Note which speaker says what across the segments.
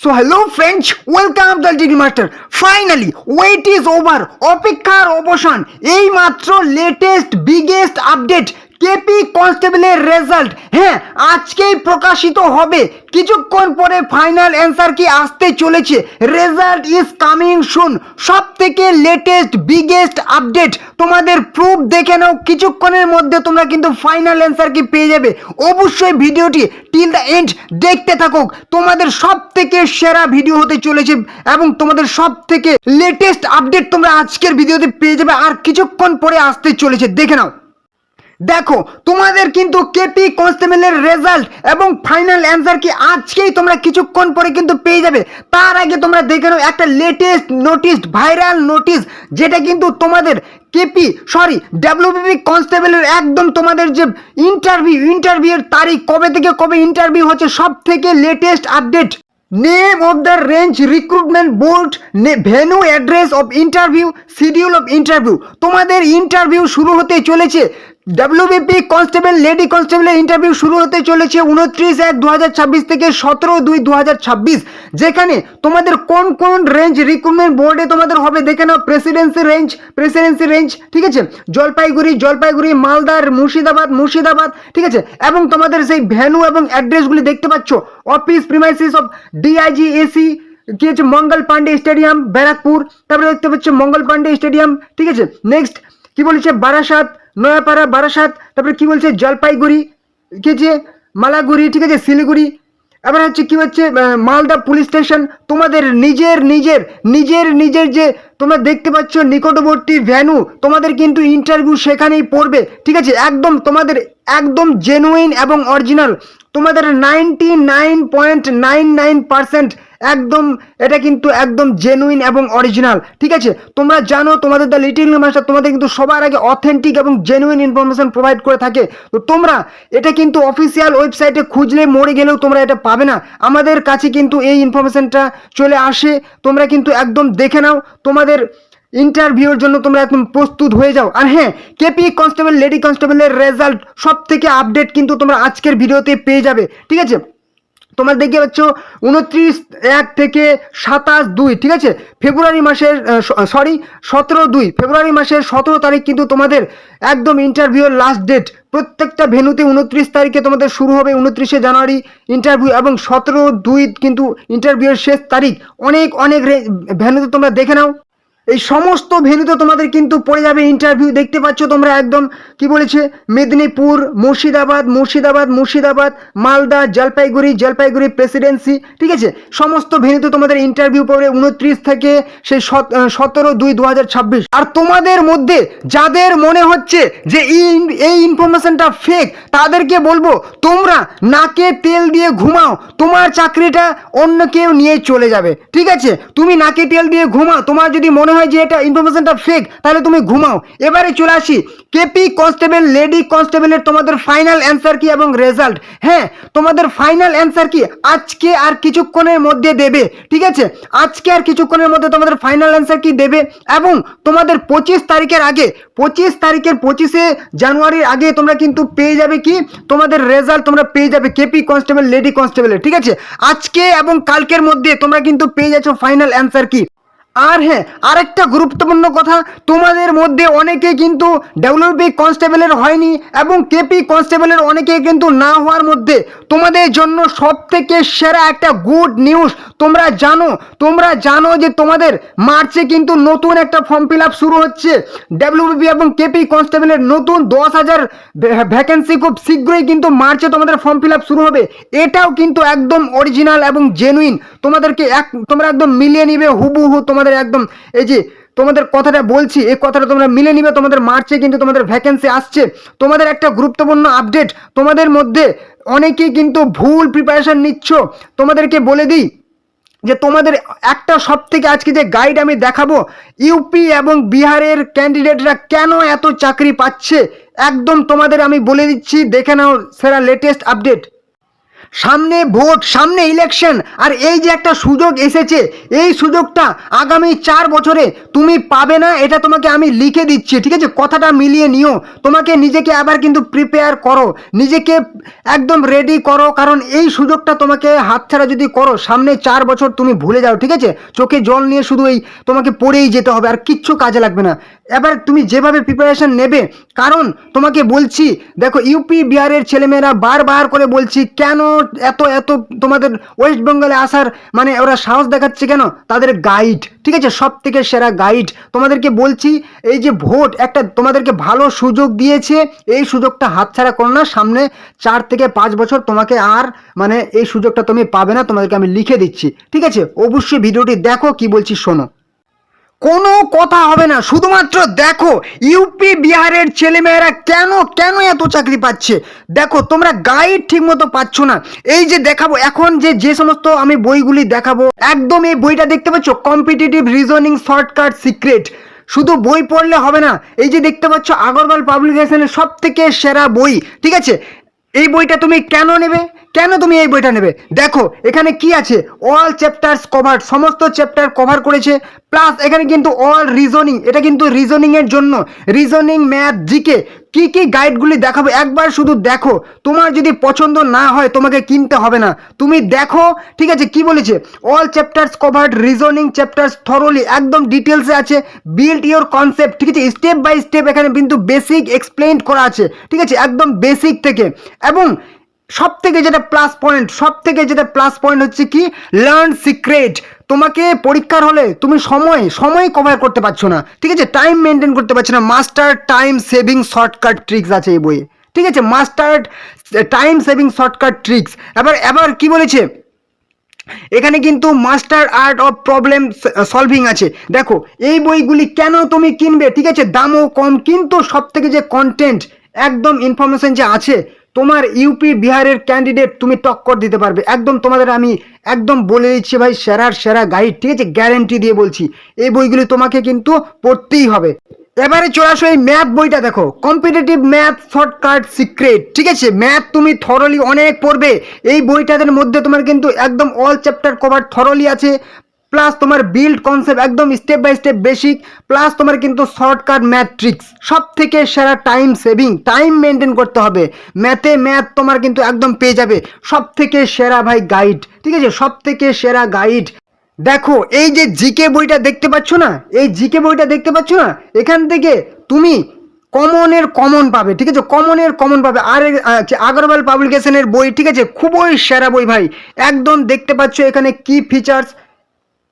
Speaker 1: So hello friends, welcome to degree master. Finally wait is over, অপেক্ষার অবসান। এই মাত্র লেটেস্ট বিগেস্ট আপডেট কেপি কনস্টেবলের রেজাল্ট আজকেই প্রকাশিত হবে। কিছুক্ষণ পরে ফাইনাল অ্যান্সার কি আসতে চলেছে। Result is coming soon. সব থেকে লেটেস্ট বিগেস্ট আপডেট তোমাদের প্রুফ দেখে নাও। কিছুক্ষণের মধ্যে তোমরা কিন্তু ফাইনাল অ্যান্সার কি পেয়ে যাবে। অবশ্যই ভিডিওটি টিল দ্য এন্ড দেখতে থাকুক। তোমাদের সব থেকে সেরা ভিডিও হতে চলেছে এবং তোমাদের সব থেকে লেটেস্ট আপডেট তোমরা আজকের ভিডিওতে পেয়ে যাবে। আর কিছুক্ষণ পরে আসতে চলেছে, দেখে নাও। দেখো, তোমাদের কিন্তু কেপি কনস্টেবলের রেজাল্ট এবং ফাইনাল অ্যান্সার কি আজকেই তোমরা কিছুক্ষণ পরে কিন্তু পেয়ে যাবে। তার আগে তোমরা দেখে নাও একটা লেটেস্ট নোটিশ, ভাইরাল নোটিশ, যেটা কিন্তু তোমাদের ডাব্লিউবিপি কনস্টেবলের একদম তোমাদের যে ইন্টারভিউর তারিখ, কবে থেকে কবে ইন্টারভিউ হচ্ছে, সব থেকে latest update. Name of the range recruitment board, venue, address of interview, schedule of interview. তোমাদের ইন্টারভিউ শুরু হতে চলেছে। ডাব্লিউবিপি কনস্টেবল, লেডি কনস্টেবলের ইন্টারভিউ শুরু হতে চলেছে 29/1/2026 থেকে 17/2/2026। যেখানে তোমাদের কোন কোন রেঞ্জ রিক্রুটমেন্ট বোর্ডে তোমাদের হবে দেখে নাও। প্রেসিডেন্সি রেঞ্জ, ঠিক আছে, জলপাইগুড়ি, মালদার, মুর্শিদাবাদ, ঠিক আছে। এবং তোমাদের সেই ভেন্যু এবং অ্যাড্রেসগুলি দেখতে পাচ্ছ। অফিস প্রিমাইসিস অফ ডিআইজিএসি কি হচ্ছে মঙ্গল পান্ডে স্টেডিয়াম, ব্যারাকপুর। তারপরে দেখতে পাচ্ছ মঙ্গল পান্ডে স্টেডিয়াম, ঠিক আছে। নেক্সট কি বলেছে, বারাসাত, নয়াপাড়া, বারাসাত। তারপরে কি বলছে, জলপাইগুড়ি, কি হচ্ছে মালাগুড়ি, ঠিক আছে, শিলিগুড়ি। এবার হচ্ছে কি হচ্ছে মালদা পুলিশ স্টেশন। তোমাদের নিজের যে তোমরা দেখতে পাচ্ছ নিকটবর্তী ভ্যানু, তোমাদের কিন্তু ইন্টারভিউ সেখানেই পড়বে, ঠিক আছে। একদম তোমাদের একদম জেনুইন এবং অরিজিনাল। তোমাদের 99.99% একদম এটা কিন্তু একদম জেনুইন এবং অরিজিনাল, ঠিক আছে। তোমরা জানো তোমাদের দ্য লিটল মাস্টার তোমাদের কিন্তু সবার আগে অথেন্টিক এবং জেনুইন ইনফরমেশন প্রোভাইড করে থাকে। তো তোমরা এটা কিন্তু অফিসিয়াল ওয়েবসাইটে খুঁজলে মরে গেলেও তোমরা এটা পাবে না। আমাদের কাছে কিন্তু এই ইনফরমেশনটা চলে আসে। তোমরা কিন্তু একদম দেখে নাও, তোমাদের ইন্টারভিউর জন্য তোমরা একদম প্রস্তুত হয়ে যাও। আর কেপি কনস্টেবল, লেডি কনস্টেবলের রেজাল্ট সব থেকে আপডেট কিন্তু তোমরা আজকের ভিডিওতে পেয়ে যাবে, ঠিক আছে। তোমরা দেখতে পাচ্ছ 29/1 থেকে 27/2, ঠিক আছে, ফেব্রুয়ারি মাসের 17 তারিখ কিন্তু তোমাদের একদম ইন্টারভিউর লাস্ট ডেট। প্রত্যেকটা ভেন্যুতে 29 তারিখে তোমাদের শুরু হবে, 29শে জানুয়ারি ইন্টারভিউ, এবং 17/2 কিন্তু ইন্টারভিউর শেষ তারিখ। অনেক ভেন্যুতে তোমরা দেখে নাও। এই সমস্ত ভেন্যুতে তোমাদের কিন্তু পড়ে যাবে ইন্টারভিউ। দেখতে পাচ্ছ তোমরা একদম কি বলেছে, মেদিনীপুর, মুর্শিদাবাদ, মালদা, জলপাইগুড়ি প্রেসিডেন্সি, ঠিক আছে। সমস্ত ভেন্যুতে তোমাদের ইন্টারভিউ পড়বে 29 থেকে সেই 17/2/2026। আর তোমাদের মধ্যে যাদের মনে হচ্ছে যে এই ইনফরমেশনটা ফেক, তাদেরকে বলবো তোমরা নাকে তেল দিয়ে ঘুমাও, তোমার চাকরিটা অন্য কেউ নিয়ে চলে যাবে, ঠিক আছে। তুমি নাকে তেল দিয়ে ঘুমাও। তোমার যদি মনে হয় যে এটা ইনফরমেশনটা ফেক, তাহলে তুমি ঘুমাও। এবারে চলে আসি কেপি কনস্টেবল, লেডি কনস্টেবলের তোমাদের ফাইনাল অ্যান্সার কি এবং রেজাল্ট। তোমাদের ফাইনাল অ্যান্সার কি আজকে আর কিছুক্ষণের মধ্যে দেবে, ঠিক আছে। আজকে আর কিছুক্ষণের মধ্যে তোমাদের ফাইনাল অ্যান্সার কি দেবে। এবং তোমাদের 25 তারিখের আগে, 25শে জানুয়ারির আগে তোমরা কিন্তু পেয়ে যাবে কি তোমাদের রেজাল্ট তোমরা পেয়ে যাবে কেপি কনস্টেবল, লেডি কনস্টেবলের, ঠিক আছে। আজকে এবং কালকের মধ্যে তোমরা কিন্তু পেয়ে যাচ্ছ ফাইনাল অ্যান্সার কি। আর আরেকটা গুরুত্বপূর্ণ কথা, তোমাদের মধ্যে অনেকে কিন্তু ডাব্লিউবি কনস্টেবলের হয়নি এবং কেপি কনস্টেবলের অনেকে কিন্তু না হওয়ার মধ্যে তোমাদের জন্য সব থেকে সেরা একটা গুড নিউজ। তোমরা জানো যে তোমাদের মার্চে কিন্তু নতুন একটা ফর্ম ফিল আপ শুরু হচ্ছে। ডাব্লিউবি এবং কেপি কনস্টেবলের নতুন 10,000 ভ্যাকেন্সি খুব শীঘ্রই কিন্তু মার্চে তোমাদের ফর্ম ফিল আপ শুরু হবে। এটাও কিন্তু একদম অরিজিনাল এবং জেনুইন। তোমরা একদম মিলিয়ে নিবে হুবহু। তোমাদের একদম এই যে তোমাদের কথাটা বলছি, এই কথাটা তোমরা মিলে নিবে। তোমাদের মার্চে কিন্তু তোমাদের ভ্যাকেন্সি আসছে। তোমাদের একটা গুরুত্বপূর্ণ আপডেট, তোমাদের মধ্যে অনেকেই কিন্তু ভুল প্রিপারেশন নিচ্ছ। তোমাদেরকে বলে দিই যে তোমাদের একটা সব থেকে আজকে যে গাইড আমি দেখাবো, ইউপি এবং বিহারের ক্যান্ডিডেটরা কেন এত চাকরি পাচ্ছে, একদম তোমাদের আমি বলে দিচ্ছি। দেখে নাও সেরা লেটেস্ট আপডেট। সামনে ভোট, সামনে ইলেকশন, আর এই যে একটা সুযোগ এসেছে, এই সুযোগটা আগামী 4 বছরে তুমি পাবে না, এটা তোমাকে আমি লিখে দিচ্ছি, ঠিক আছে? কথাটা মিলিয়ে নিও, তোমাকে নিজেকে আবার কিন্তু প্রিপেয়ার করো, নিজেকে একদম রেডি করো, কারণ এই সুযোগটা তোমাকে হাতছাড়া যদি করো, সামনে 4 বছর তুমি ভুলে যাও, ঠিক আছে? চোখে জল নিয়ে শুধু এই তোমাকে পড়েই যেতে হবে, আর কিচ্ছু কাজে লাগবে না। এবার তুমি যেভাবে প্রিপারেশন নেবে, কারণ তোমাকে বলছি, দেখো ইউপি বিহারের ছেলেমেয়েরা বারবার করে বলছি, কেন এত এত তোমাদের ওয়েস্ট বেঙ্গলে আসার মানে ওরা সাহস দেখাচ্ছে কেন? তাদের গাইড, ঠিক আছে, সব থেকে সেরা গাইড। তোমাদেরকে বলছি, এই যে ভোট একটা তোমাদেরকে ভালো সুযোগ দিয়েছে, এই সুযোগটা হাতছাড়া করো না। সামনে 4 থেকে 5 বছর তোমাকে আর মানে এই সুযোগটা তুমি পাবে না, তোমাদেরকে আমি লিখে দিচ্ছি, ঠিক আছে? অবশ্যই ভিডিওটি দেখো, কি বলছি শোনো। কোনো কথা হবে না, শুধুমাত্র দেখো ইউপি বিহারের ছেলেমেয়েরা কেন কেন এত চাকরি পাচ্ছে। দেখো তোমরা গাইড ঠিক মতো পাচ্ছ না। এই যে দেখাবো এখন যে সমস্ত আমি বইগুলি দেখাবো, একদম এই বইটা দেখতে পাচ্ছ, কম্পিটিটিভ রিজনিং শর্টকাট সিক্রেট। শুধু বই পড়লে হবে না, এই যে দেখতে পাচ্ছ আগরওয়াল পাবলিকেশনের সব থেকে সেরা বই, ঠিক আছে? এই বইটা তুমি কেন নেবে, কেন তুমি এই বইটা নেবে? দেখো এখানে কি আছে, অল চ্যাপ্টার্স কভার, সমস্ত চ্যাপ্টার কভার করেছে, প্লাস এখানে কিন্তু অল রিজনিং, এটা কিন্তু রিজনিং এর জন্য, রিজনিং, ম্যাথ, জিকে, কি কি গাইডগুলি দেখাবো, একবার শুধু দেখো। তোমার যদি পছন্দ না হয় তোমাকে কিনতে হবে না, তুমি দেখো, ঠিক আছে? কি বলেছে, all chapters covered, reasoning chapters thoroughly, একদম ডিটেলসে আছে, বিল্ড ইওর কনসেপ্ট, ঠিক আছে? স্টেপ বাই স্টেপ এখানে কিন্তু বেসিক এক্সপ্লেইন করা আছে, ঠিক আছে? একদম বেসিক থেকে। এবং সব থেকে যেটা প্লাস পয়েন্ট, সব থেকে যেটা প্লাস পয়েন্ট হচ্ছে কি, লার্ন সিক্রেট। তোমাকে পরীক্ষার হলে তুমি সময় কভার করতে পারছো না, ঠিক আছে? টাইম মেনটেন করতে পারছো না, master time saving shortcut tricks আছে এই বইয়ে, ঠিক আছে? Master time saving shortcut tricks. এবার কি বলেছে এখানে, কিন্তু master art of problem solving আছে। দেখো এই বইগুলি কেন তুমি কিনবে, ঠিক আছে? দামও কম, কিন্তু সব থেকে যে কন্টেন্ট, একদম ইনফরমেশন যে আছে, তোমার ইউপি বিহারের ক্যান্ডিডেট তুমি টক্কর দিতে পারবে একদম। তোমাদের আমি একদম বলে দিচ্ছি ভাই, সেরার সেরা গাইড, ঠিক আছে? গ্যারেন্টি দিয়ে বলছি, এই বইগুলি তোমাকে কিন্তু পড়তেই হবে। এবারে চলে আসো এই ম্যাথ বইটা, দেখো কম্পিটিটিভ ম্যাথ শর্টকাট সিক্রেট, ঠিক আছে? ম্যাথ তুমি থরলি অনেক পড়বে, এই বইটাদের মধ্যে তোমার কিন্তু একদম অল চ্যাপ্টার কভার থরলি আছে, প্লাস তোমার বিল্ড কনসেপ্ট একদম step by step basic, plus তোমার কিন্তু শর্টকাট ম্যাথ ট্রিক্স, সব থেকে সেরা টাইম সেভিং, টাইম মেনটেন করতে হবে ম্যাথ তোমার কিন্তু একদম পেয়ে যাবে, সব থেকে সেরা ভাই গাইড, ঠিক আছে? সব থেকে সেরা গাইড। দেখো এই যে জিকে বইটা দেখতে পাচ্ছ না, এই জিকে বইটা দেখতে পাচ্ছ না, এখান থেকে তুমি কমন পাবে, ঠিক আছে? কমন পাবে। আর আগরওয়াল পাবলিকেশনের বই, ঠিক আছে? খুবই সেরা বই ভাই, একদম দেখতে পাচ্ছ এখানে কি features,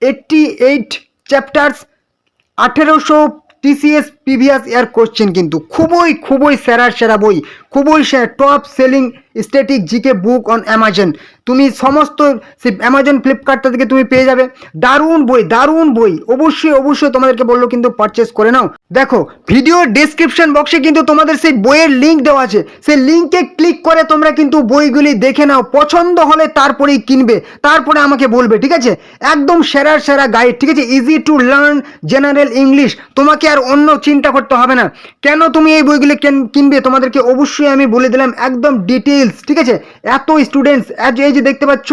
Speaker 1: 88 chapters, 1800 TCS previous year question, কিন্তু খুবই সেরা বই, খুবই সেরা, top selling static GK book on Amazon. তুমি সমস্ত অ্যামাজন ফ্লিপকার্টটা থেকে তুমি পেয়ে যাবে, দারুণ বই। অবশ্যই তোমাদেরকে বললো কিন্তু পারচেস করে নাও। দেখো ভিডিওর ডেসক্রিপশন বক্সে কিন্তু তোমাদের সেই বইয়ের লিঙ্ক দেওয়া আছে, সেই লিঙ্কে ক্লিক করে তোমরা কিন্তু বইগুলি দেখে নাও, পছন্দ হলে তারপরেই কিনবে, তারপরে আমাকে বলবে, ঠিক আছে? একদম সেরা গাইড, ঠিক আছে? Easy to learn general English, তোমাকে আর অন্য চিন্তা করতে হবে না। কেন তুমি এই বইগুলি কিনবে, তোমাদেরকে অবশ্যই আমি বলে দিলাম একদম ডিটেলস, ঠিক আছে? এত স্টুডেন্টস, এই যে দেখতে পাচ্ছ,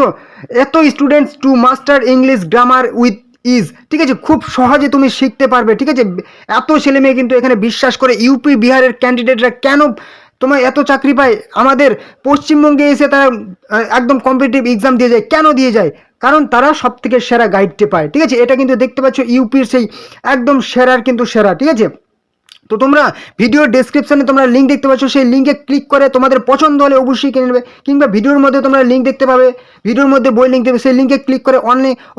Speaker 1: এত students to master English grammar with is, ঠিক আছে? খুব সহজে তুমি শিখতে পারবে, ঠিক আছে? এত ছেলে মেয়ে কিন্তু এখানে বিশ্বাস করে, ইউপি বিহারের ক্যান্ডিডেটরা কেন তোমার এত চাকরি পায়, আমাদের পশ্চিমবঙ্গে এসে তারা একদম কম্পিটিটিভ এক্সাম দিয়ে যায়, কেন দিয়ে যায়? কারণ তারা সব থেকে সেরা গাইডটি পায়, ঠিক আছে? এটা কিন্তু দেখতে পাচ্ছ ইউপির সেই একদম সেরার কিন্তু সেরা, ঠিক আছে? তো তোমরা ভিডিওর ডেসক্রিপশনে তোমরা লিঙ্ক দেখতে পাচ্ছ, সেই লিঙ্কে ক্লিক করে তোমাদের পছন্দ হলে অবশ্যই কিনে নেবে, কিংবা ভিডিওর মধ্যে তোমরা লিঙ্ক দেখতে পাবে, ভিডিওর মধ্যে বই লিঙ্ক দেবে, সেই লিঙ্কে ক্লিক করে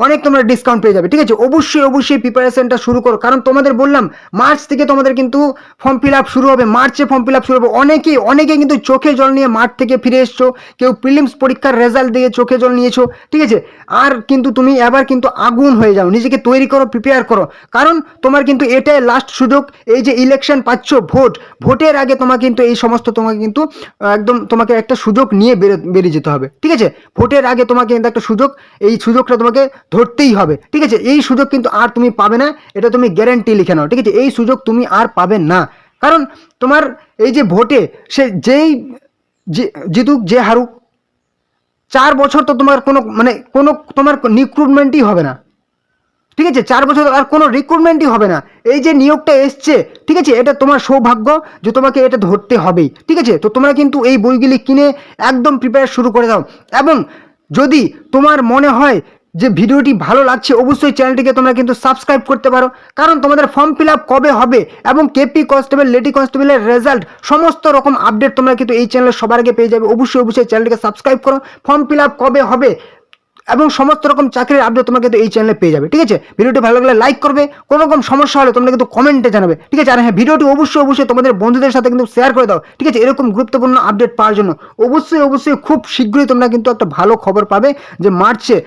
Speaker 1: অনেক তোমরা ডিসকাউন্ট পেয়ে যাবে, ঠিক আছে? অবশ্যই প্রিপারেশনটা শুরু করো, কারণ তোমাদের বললাম মার্চ থেকে তোমাদের কিন্তু ফর্ম ফিল আপ শুরু হবে, মার্চে ফর্ম ফিল আপ শুরু হবে। অনেকেই কিন্তু চোখে জল নিয়ে মাঠ থেকে ফিরে এসছো, কেউ প্রিলিমস পরীক্ষার রেজাল্ট দিয়ে চোখে জল নিয়েছো, ঠিক আছে? আর কিন্তু তুমি এবার কিন্তু আগুন হয়ে যাও, নিজেকে তৈরি করো, প্রিপেয়ার করো, কারণ তোমার কিন্তু এটাই লাস্ট সুযোগ। এই যে ইলেকশন পাচ্ছ, ভোটের আগে তোমাকে কিন্তু এই সমস্ত তোমাকে কিন্তু একদম তোমাকে একটা সুযোগ নিয়ে বেরিয়ে যেতে হবে, ঠিক আছে? ভোটের আগে তোমাকে কিন্তু একটা সুযোগ, এই সুযোগটা তোমাকে ধরতেই হবে, ঠিক আছে? এই সুযোগ কিন্তু আর তুমি পাবে না, এটা তুমি গ্যারান্টি লিখে নাও, ঠিক আছে? এই সুযোগ তুমি আর পাবে না, কারণ তোমার এই যে ভোটে সে যেই জিতুক যে হারুক, 4 বছর তো তোমার কোনো তোমার রিক্রুটমেন্টই হবে না, ঠিক আছে? 4 বছর আর কোনো রিক্রুটমেন্টই হবে না। এই যে নিয়োগটা এসছে, ঠিক আছে, এটা তোমার সৌভাগ্য যে তোমাকে এটা ধরতে হবেই, ঠিক আছে? তো তোমরা কিন্তু এই বইগুলি কিনে একদম প্রিপেয়ার শুরু করে দাও। এবং যদি তোমার মনে হয় যে ভিডিওটি ভালো লাগছে, অবশ্যই চ্যানেলটিকে তোমরা কিন্তু সাবস্ক্রাইব করতে পারো, কারণ তোমাদের ফর্ম ফিল আপ কবে হবে এবং কেপি কনস্টেবল, লেডি কনস্টেবলের রেজাল্ট সমস্ত রকম আপডেট তোমরা কিন্তু এই চ্যানেলে সবার আগে পেয়ে যাবে। অবশ্যই চ্যানেলটিকে সাবস্ক্রাইব করো। ফর্ম ফিল আপ কবে হবে এবং সমস্ত রকম চাকরির আপডেট তোমরা কিন্তু এই চ্যানেলে পেয়ে যাবে, ঠিক আছে? ভিডিওটি ভালো লাগলে লাইক করবে, কোনো রকম সমস্যা হলে তোমরা কিন্তু কমেন্টে জানাবে, ঠিক আছে? আর হ্যাঁ, ভিডিওটি অবশ্যই তোমাদের বন্ধুদের সাথে কিন্তু শেয়ার করে দাও, ঠিক আছে? এরকম গুরুত্বপূর্ণ আপডেট পাওয়ার জন্য অবশ্যই খুব শীঘ্রই তোমরা কিন্তু একটা ভালো খবর পাবে যে মার্চে,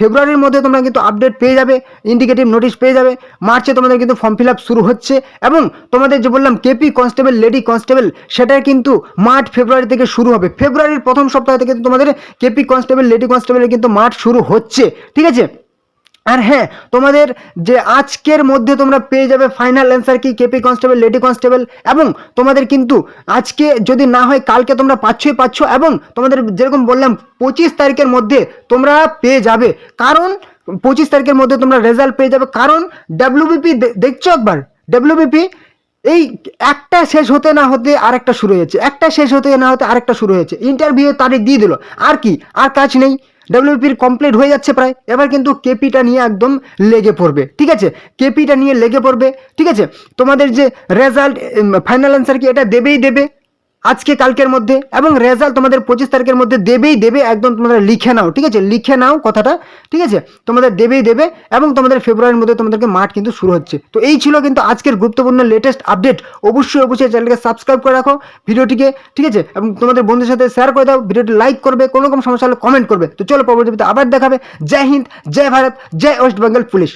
Speaker 1: ফেব্রুয়ারির মধ্যে তোমরা কিন্তু আপডেট পেয়ে যাবে, ইন্ডিকেটিভ নোটিশ পেয়ে যাবে। মার্চে তোমাদের কিন্তু ফর্ম ফিল আপ শুরু হচ্ছে এবং তোমাদের যে বললাম কেপি কনস্টেবল, লেডি কনস্টেবল, সেটা কিন্তু মার্চ ফেব্রুয়ারি থেকে শুরু হবে। ফেব্রুয়ারির প্রথম সপ্তাহ থেকে তোমাদের কেপি কনস্টেবল, লেডি কনস্টেবলের কিন্তু মার্চ শুরু হচ্ছে, ঠিক আছে? আর হ্যাঁ, তোমাদের যে আজকের মধ্যে তোমরা পেয়ে যাবে ফাইনাল অ্যান্সার কি কেপি কনস্টেবল, লেডি কনস্টেবল, এবং তোমাদের কিন্তু আজকে যদি না হয় কালকে তোমরা পাচ্ছ এবং তোমাদের যেরকম বললাম 25 তারিখের মধ্যে তোমরা পেয়ে যাবে, কারণ 25 তারিখের মধ্যে তোমরা রেজাল্ট পেয়ে যাবে। কারণ ডাব্লিউবিপি দেখছো একবার, ডাব্লিউবিপি এই একটা শেষ হতে না হতে আরেকটা শুরু হয়েছে, একটা শেষ হতে না হতে আরেকটা শুরু হয়েছে, ইন্টারভিউ তারিখ দিয়ে দিল, আর কি, আর কাজ নেই, ডাব্লিউপির কমপ্লিট হয়ে যাচ্ছে প্রায়। এবার কিন্তু কেপিটা নিয়ে একদম লেগে পড়বে, ঠিক আছে? কেপিটা নিয়ে লেগে পড়বে, ঠিক আছে? তোমাদের যে রেজাল্ট, ফাইনাল অ্যান্সার কি, এটা দেবে আজকে কালকের মধ্যে, এবং রেজাল্ট তোমাদের 25 তারিখের মধ্যে দেবে, একদম তোমরা লিখে নাও, ঠিক আছে? লিখে নাও কথাটা, ঠিক আছে? তোমাদের দেবে এবং তোমাদের ফেব্রুয়ারির মধ্যে তোমাদেরকে মাঠ কিন্তু শুরু হচ্ছে। তো এই ছিল কিন্তু আজকের গুরুত্বপূর্ণ লেটেস্ট আপডেট। অবশ্যই চ্যানেলকে সাবস্ক্রাইব করে রাখো ভিডিওটিকে, ঠিক আছে? এবং তোমাদের বন্ধুদের সাথে শেয়ার করে দাও, ভিডিওটি লাইক করবে, কোনো রকম সমস্যা হলে কমেন্ট করবে। তো চলো পরবর্তীতে আবার দেখাবে। জয় হিন্দ, জয় ভারত, জয় ওয়েস্ট বেঙ্গল পুলিশ।